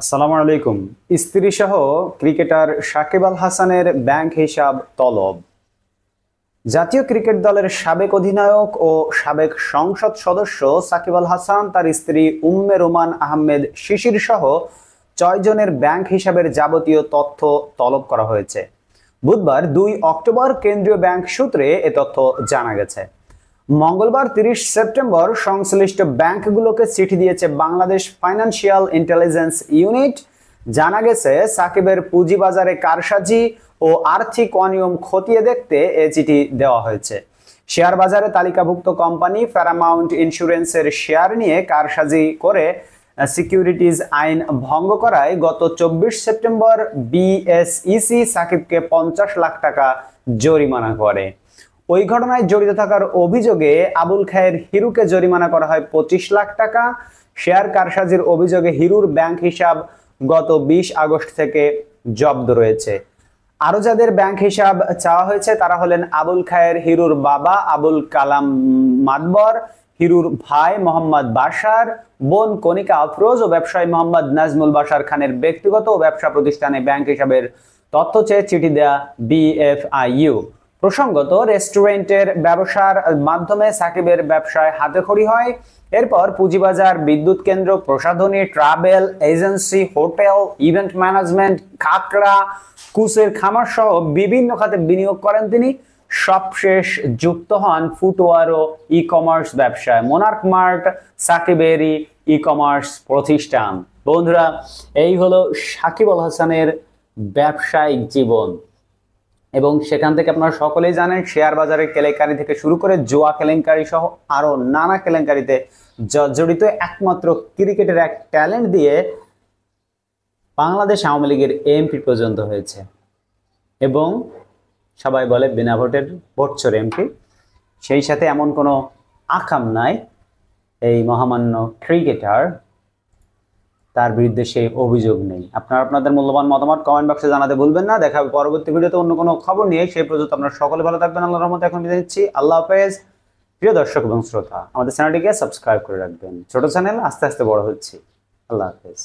আসসালামু আলাইকুম। স্ত্রীসহ ক্রিকেটার সাকিব আল হাসানের ব্যাংক হিসাব তলব। জাতীয় ক্রিকেট দলের সাবেক অধিনায়ক ও সাবেক সংসদ সদস্য সাকিব আল হাসান তার স্ত্রী উম্মে রোমান আহমেদ শিশির সহ ৬ জনের ব্যাংক হিসাবের যাবতীয় তথ্য তলব করা হয়েছে। বুধবার ২ অক্টোবর কেন্দ্রীয় ব্যাংক সূত্রে এ তথ্য জানা গেছে। মঙ্গলবার ৩০ সেপ্টেম্বর সংশ্লিষ্ট ব্যাংকগুলোকে চিঠি দিয়েছে বাংলাদেশ ফাইন্যান্সিয়াল ইন্টেলিজেন্স ইউনিট। জানা গেছে, সাকিবের পুঁজিবাজারে কারসাজি ও আর্থিক অনিয়ম খতিয়ে দেখতে এ চিঠি দেওয়া হয়েছে। শেয়ার বাজারে তালিকাভুক্ত কোম্পানি প্যারামাউন্ট ইন্স্যুরেন্সের শেয়ার নিয়ে কারসাজি করে সিকিউরিটিজ আইন ভঙ্গ করায় গত ২৪ সেপ্টেম্বর বিএসইসি সাকিবকে ৫০ লাখ টাকা জরিমানা করে। ওই ঘটনায় জড়িত থাকার অভিযোগে আবুল খায়ের হিরুকে জরিমানা করা হয় ২৫ লাখ টাকা। শেয়ার কারসাজির অভিযোগে হিরুর ব্যাংক হিসাব গত ২০ আগস্ট থেকে জব্দ রয়েছে। আরো যাদের ব্যাংক হিসাব চাওয়া হয়েছে তারা হলেন আবুল খায়ের হিরুর বাবা আবুল কালাম মাদবর, হিরুর ভাই মোহাম্মদ বাশার, বোন কণিকা আফরোজ ও ব্যবসায়ী মোহাম্মদ নাজমুল বাশার খানের ব্যক্তিগত ও ব্যবসা প্রতিষ্ঠানে ব্যাংক হিসাবের তথ্য চেয়ে চিঠি দেয়া বিএফআইইউ। প্রসঙ্গত, রেস্টুরেন্টের ব্যবসার মাধ্যমে সাকিবের ব্যবসায় হাতেখড়ি হয়। এরপর পুঁজিবাজার, বিদ্যুৎ কেন্দ্র, প্রসাধনী, travel agency, hotel, event management, কাঁকড়া, কুসের খামার সহ বিভিন্ন খাতে বিনিয়োগ করেন তিনি। সবশেষ যুক্ত হন ফুটওয়ার ও ই কমার্স ব্যবসায়। মোনার্ক মার্ট সাকিবেরই ই কমার্স প্রতিষ্ঠান। বন্ধুরা, এই হলো সাকিব আল হাসানের ব্যবসায়িক জীবন এবং সেখান থেকে আপনারা সকলেই জানেন শেয়ার বাজারের কেলেঙ্কারি থেকে শুরু করে জুয়া কেলেঙ্কারি সহ আরো নানা কেলেঙ্কারিতে জড়িত একমাত্র ক্রিকেটের এক ট্যালেন্ট দিয়ে বাংলাদেশ আওয়ামী লীগের এমপি পর্যন্ত হয়েছে এবং সবাই বলে বিনা ভোটের ভোটচোর এমপি। সেই সাথে এমন কোনো আকাম নাই এই মহামান্য ক্রিকেটার, তার বিরুদ্ধে সেই অভিযোগ নেই। আপনারা আপনাদের মূল্যবান মতামত কমেন্ট বক্সে জানাতে ভুলবেন না। দেখা হবে পরবর্তী ভিডিওতে অন্য কোনো খবর নিয়ে। সেই পর্যন্ত আপনারা সকলে ভালো থাকবেন। আল্লাহর রহমতে এখন বিদায় নিচ্ছি। আল্লাহ হাফেজ। প্রিয় দর্শক এবং শ্রোতা, আমাদের চ্যানেলটিকে সাবস্ক্রাইব করে রাখবেন। ছোট চ্যানেল, আস্তে আস্তে বড় হচ্ছে। আল্লাহ হাফেজ।